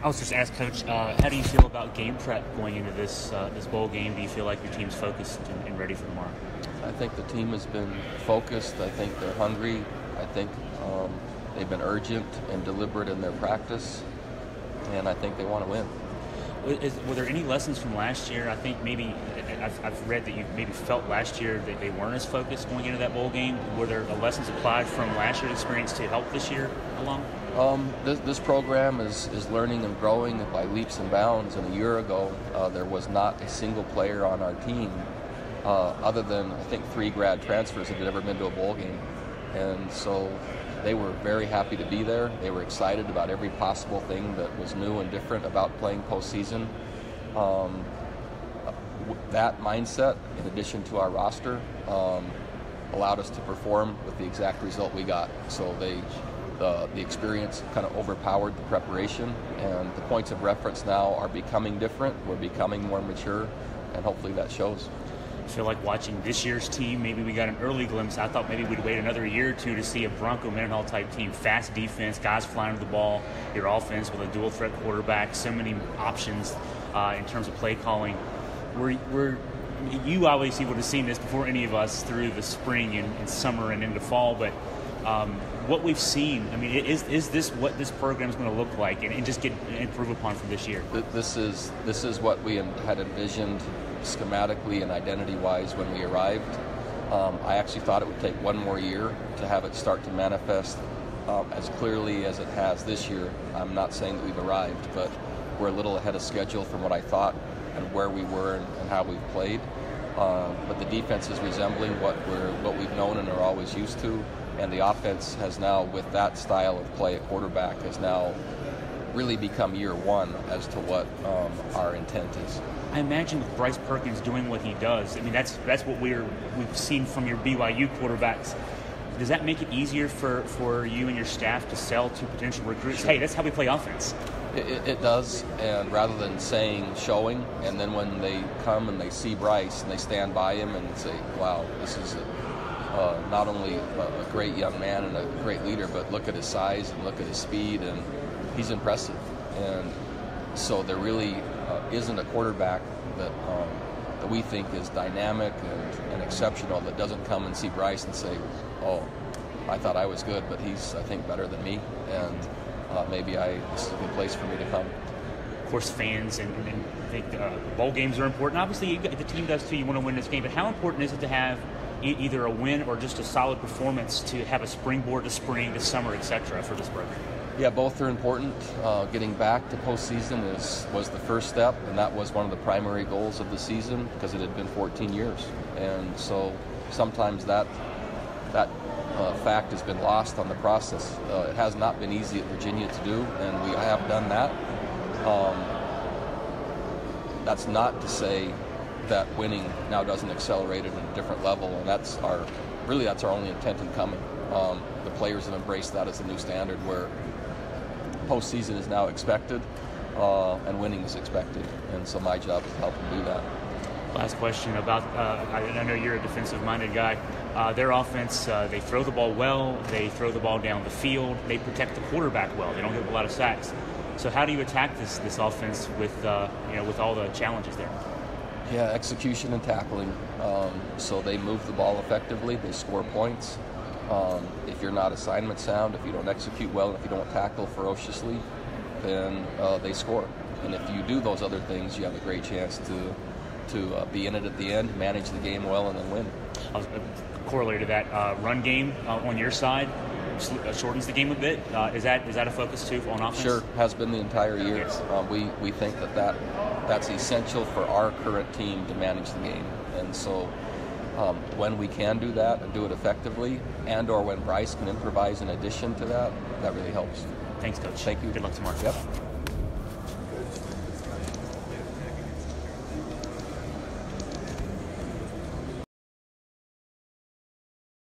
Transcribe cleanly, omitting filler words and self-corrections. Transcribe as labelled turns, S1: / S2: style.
S1: I was just asked, Coach, how do you feel about game prep going into this bowl game? Do you feel like your team's focused and ready for tomorrow?
S2: I think the team has been focused. I think they're hungry. I think they've been urgent and deliberate in their practice, and I think they want to win.
S1: Were there any lessons from last year? I think maybe I've read that you maybe felt last year that they weren't as focused going into that bowl game. Were there lessons applied from last year's experience to help this year along?
S2: This program is learning and growing by leaps and bounds. And a year ago, there was not a single player on our team other than, I think, 3 grad transfers that had ever been to a bowl game. And so they were very happy to be there. They were excited about every possible thing that was new and different about playing postseason. That mindset, in addition to our roster, allowed us to perform with the exact result we got. So the experience kind of overpowered the preparation, and the points of reference now are becoming different. We're becoming more mature, and hopefully that shows.
S1: I feel like watching this year's team, maybe we got an early glimpse. I thought maybe we'd wait another year or two to see a Bronco Mendenhall type team. Fast defense, guys flying to the ball, your offense with a dual threat quarterback, so many options in terms of play calling. You obviously would have seen this before any of us through the spring and summer and into fall, but what we've seen, I mean, is this what this program is going to look like and just get improve upon from this year?
S2: This is what we had envisioned schematically and identity-wise when we arrived. I actually thought it would take one more year to have it start to manifest as clearly as it has this year. I'm not saying that we've arrived, but we're a little ahead of schedule from what I thought and where we were and how we've played. But the defense is resembling what we've known and are always used to, and the offense has now, with that style of play at quarterback, has now really become year one as to what our intent is.
S1: I imagine with Bryce Perkins doing what he does, I mean, that's what we've seen from your BYU quarterbacks. Does that make it easier for you and your staff to sell to potential recruits?
S2: Sure.
S1: Hey, that's how we play offense.
S2: It does, and rather than showing, and then when they come and they see Bryce and they stand by him and say, wow, this is not only a great young man and a great leader, but look at his size and look at his speed, and he's impressive. And so there really isn't a quarterback that we think is dynamic and exceptional that doesn't come and see Bryce and say, oh, I thought I was good, but he's, I think, better than me, and maybe this is a good place for me to come.
S1: Of course, fans and I think bowl games are important. Obviously, the team does too. You want to win this game, but how important is it to have either a win or just a solid performance to have a springboard to spring, to summer, etc. for this program?
S2: Yeah, both are important. Getting back to postseason was the first step, and that was one of the primary goals of the season because it had been 14 years. And so sometimes that fact has been lost on the process. It has not been easy at Virginia to do, and we have done that. That's not to say that winning now doesn't accelerate it at a different level, and that's our only intent in coming. The players have embraced that as the new standard, where postseason is now expected and winning is expected, and so my job is to help them do that.
S1: Last question about, I know you're a defensive-minded guy. Their offense, they throw the ball well, they throw the ball down the field, they protect the quarterback well, they don't give a lot of sacks. So how do you attack this offense with all the challenges there?
S2: Yeah, execution and tackling. So they move the ball effectively, they score points. If you're not assignment sound, if you don't execute well, if you don't tackle ferociously, then they score. And if you do those other things, you have a great chance to be in it at the end, manage the game well, and then win.
S1: Corollary to that, run game on your side shortens the game a bit. Is that a focus too on offense?
S2: Sure, has been the entire year.
S1: Yes.
S2: We think that's essential for our current team to manage the game. And so when we can do that and do it effectively, and or when Bryce can improvise in addition to that, that really helps.
S1: Thanks, Coach.
S2: Thank you.
S1: Good luck tomorrow.
S2: Yep.